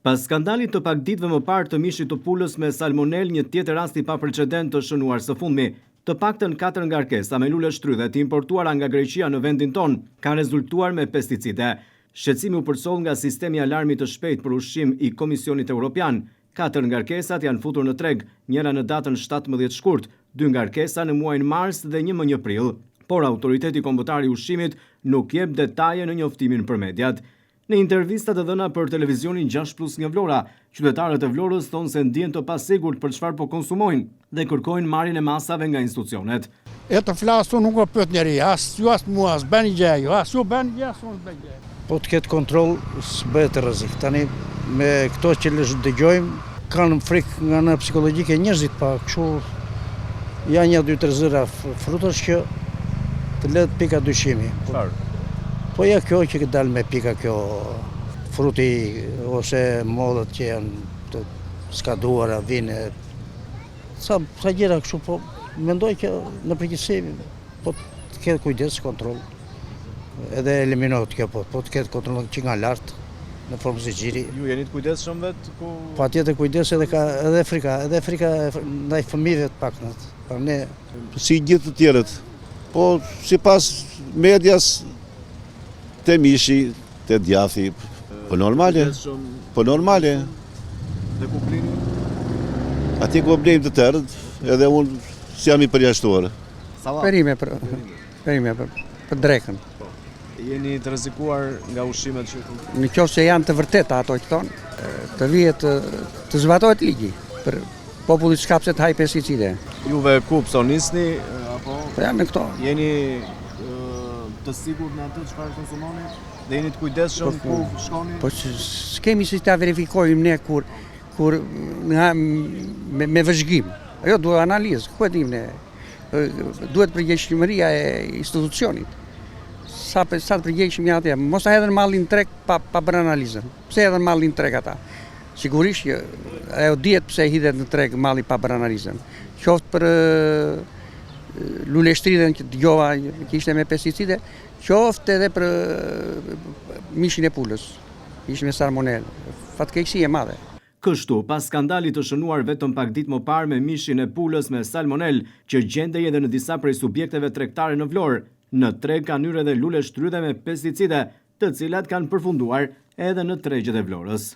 Pas skandalit të pak ditëve më parë të mishit të pulës me salmonel, një tjetër rast i paprecedent të shënuar së fundmi. Të paktën 4 ngarkesa me lule shtrydhe të importuara nga Greqia në vendin ton kanë rezultuar me pesticide. Shqetësimi u përsoll nga sistemi alarmit të shpejt për ushqim i Komisionit Evropian. 4 ngarkesat janë futur në treg, njëra në datën 17 shkurt, 2 ngarkesa në muajin mars dhe një më 1 prill. Por autoriteti kombëtar i ushqimit nuk jep detaje në njoftimin për mediat. Në intervistat e dhëna për televizionin 6+ nga Vlora, qytetarët e Vlorës thonë se ndjen të pasigurt për çfarë po konsumojnë dhe kërkojnë marrjen e masave nga institucionet. E të flasu nuk o pyet njeri, as ju as mua, as bën gjë, as ju bën gjë, as unë bën gjë. Po të ketë kontroll, s'bëhet rrezik. Tani me këto që dëgjojmë, kanë frikë nga në psikologjike njerëzit, pa kështu janë 1-2-3 zëra frutash që të letë pika dyshimi. Po ja kjo që dalë me pika kjo fruti ose modët që janë të skaduara, vine, sa gjera kështu, po mendoj që në përgjithësi po të ketë kujdes, kontrol, edhe eliminohet kjo, po të ketë kontrol që nga lartë, në formë si gjiri. Ju jeni të kujdesshëm vetë? Pa tjetë kujdes edhe frika ndaj fëmijëve të paknat. Si gjithë të tjerët, po sipas medias, te mishi, te djathi, po normale. Dhe ku blini? Ati ku blejmë të tërët, edhe unë si jam i përjashtuar. Perime për drekën. Jeni të rrezikuar nga ushqimet që Në qoftë se janë të vërteta ato që thonë, të vihet të zbatohet ligji për popullit s'ka pse të haj pesticide. Juve ku psonisni apo Po janë në këto. jeni të sigurt në atë çfarë konsumoni dhe jeni të kujdesshëm ku shkoni? Po s'kemi si ta verifikojmë ne kur me vëzhgim. Ajo duhet analizë, ku e dim ne. Duhet përgjegjësia e institucionit. Sa të përgjegjshëm janë atje, mos ta hedhin mallin treg pa bërë analizën. Pse hedhin mallin treg ata? Sigurisht që ajo dihet pse hidhet në treg malli pa bërë analizën. Qoftë për lule shtridhen që dëgjova që ishte me pesticide, qoftë edhe për mishin e pulës, ishte me salmonel. Fatkeqësi e madhe. Kështu, pas skandalit të shënuar vetëm pak ditë më parë me mishin e pulës me salmonel, që gjendej edhe në disa prej subjekteve tregtare në Vlorë, në treg kanë hyrë edhe lule shtrydhe me pesticide, të cilat kanë përfunduar edhe në tregjet e Vlorës.